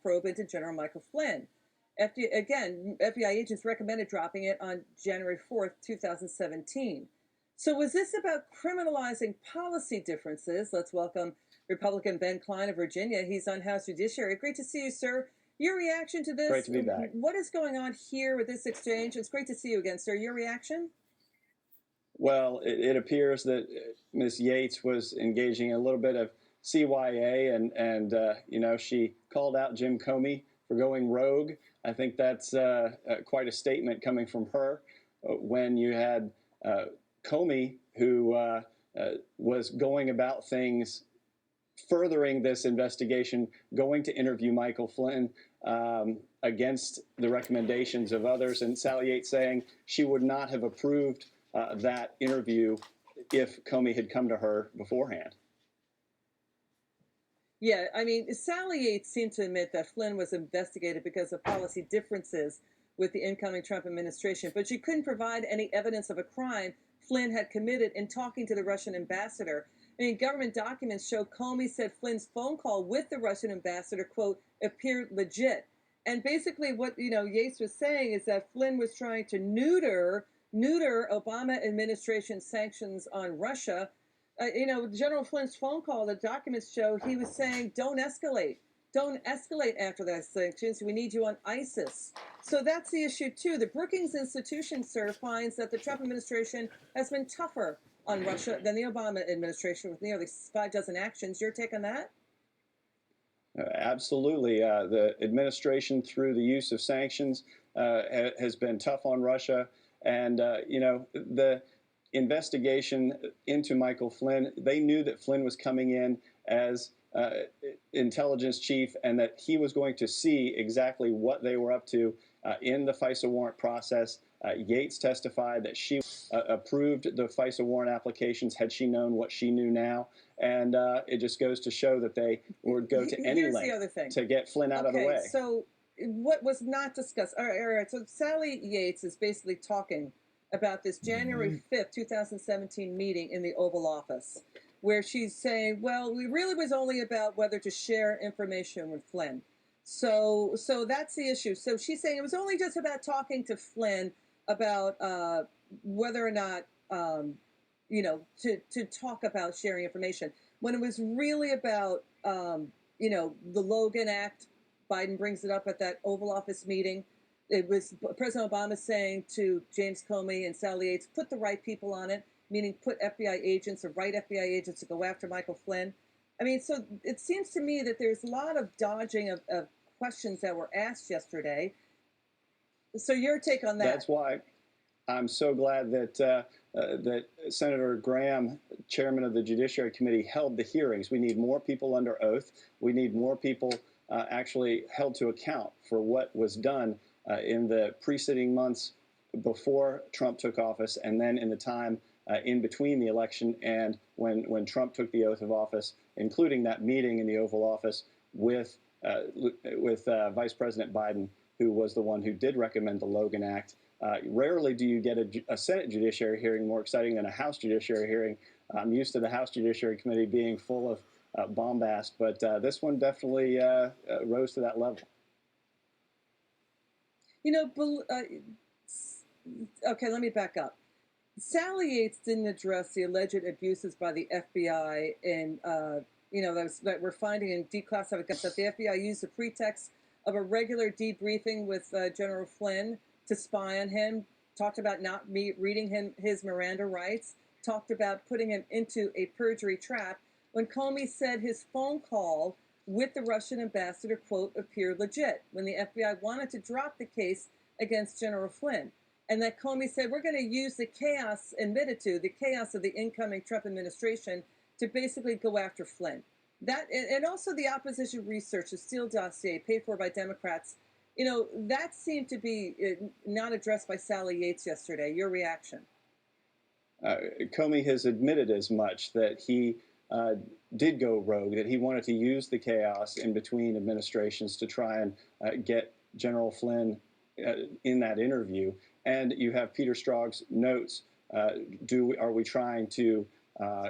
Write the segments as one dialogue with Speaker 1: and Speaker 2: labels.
Speaker 1: probe into General Michael Flynn. FBI agents recommended dropping it on January 4th, 2017. So was this about criminalizing policy differences? Let's welcome Republican Ben Cline of Virginia. He's on House Judiciary. Great to see you, sir. Your reaction to this?
Speaker 2: Great to be back.
Speaker 1: What is going on here with this exchange? It's great to see you again, sir. Your reaction?
Speaker 2: Well, it appears that Ms. Yates was engaging in a little bit of CYA, and she called out Jim Comey for going rogue. I think that's quite a statement coming from her when you had Comey, who was going about things, furthering this investigation, going to interview Michael Flynn against the recommendations of others, and Sally Yates saying she would not have approved that interview if Comey had come to her beforehand.
Speaker 1: Yeah, I mean, Sally Yates seemed to admit that Flynn was investigated because of policy differences with the incoming Trump administration, but she couldn't provide any evidence of a crime Flynn had committed in talking to the Russian ambassador. I mean, government documents show Comey said Flynn's phone call with the Russian ambassador, quote, appeared legit. And basically what, Yates was saying is that Flynn was trying to neuter Obama administration sanctions on Russia. General Flynn's phone call, the documents show he was saying, don't escalate. Don't escalate after those sanctions. We need you on ISIS. So that's the issue, too. The Brookings Institution, sir, finds that the Trump administration has been tougher on Russia than the Obama administration with nearly 6 actions. Your take on that?
Speaker 2: Absolutely. The administration, through the use of sanctions, has been tough on Russia. And, the investigation into Michael Flynn, they knew that Flynn was coming in as intelligence chief and that he was going to see exactly what they were up to in the FISA warrant process. Yates testified that she approved the FISA warrant applications had she known what she knew now. And it just goes to show that they would go to any length to get Flynn out of the way.
Speaker 1: So what was not discussed? All right. So Sally Yates is basically talking about this January 5th, 2017 meeting in the Oval Office, where she's saying, well, it really was only about whether to share information with Flynn. So that's the issue. So she's saying it was only just about talking to Flynn about whether or not, to talk about sharing information, when it was really about, the Logan Act. Biden brings it up at that Oval Office meeting. It was President Obama saying to James Comey and Sally Yates, put the right people on it, meaning put FBI agents, the right FBI agents to go after Michael Flynn. I mean, so it seems to me that there's a lot of dodging of questions that were asked yesterday. So your take on that?
Speaker 2: That's why I'm so glad that that Senator Graham, chairman of the Judiciary Committee, held the hearings. We need more people under oath. We need more people actually held to account for what was done in the preceding months before Trump took office, and then in the time in between the election and when Trump took the oath of office, including that meeting in the Oval Office with Vice President Biden, who was the one who did recommend the Logan Act. Rarely do you get a Senate Judiciary hearing more exciting than a House Judiciary hearing. I'm used to the House Judiciary Committee being full of bombast, but this one definitely rose to that level.
Speaker 1: Okay, let me back up. Sally Yates didn't address the alleged abuses by the FBI and, that we're finding in declassified documents that the FBI used the pretext of a regular debriefing with General Flynn to spy on him, talked about not reading him his Miranda rights, talked about putting him into a perjury trap, when Comey said his phone call with the Russian ambassador, quote, appeared legit, when the FBI wanted to drop the case against General Flynn. And that Comey said, we're going to use the chaos, admitted to, the chaos of the incoming Trump administration to basically go after Flynn. That, and also the opposition research, the Steele dossier, paid for by Democrats, that seemed to be not addressed by Sally Yates yesterday. Your reaction?
Speaker 2: Comey has admitted as much, that he did go rogue, that he wanted to use the chaos in between administrations to try and get General Flynn in that interview. And you have Peter Strzok's notes. Are we trying to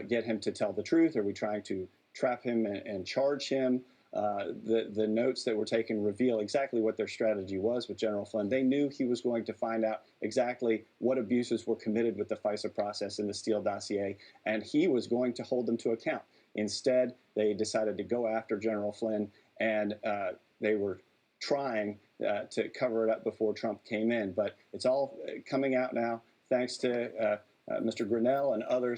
Speaker 2: get him to tell the truth? Are we trying to trap him and charge him? the notes that were taken reveal exactly what their strategy was with General Flynn. They knew he was going to find out exactly what abuses were committed with the FISA process in the Steele dossier, and he was going to hold them to account. Instead, they decided to go after General Flynn, and they were trying to cover it up before Trump came in. But it's all coming out now, thanks to Mr. Grinnell and others.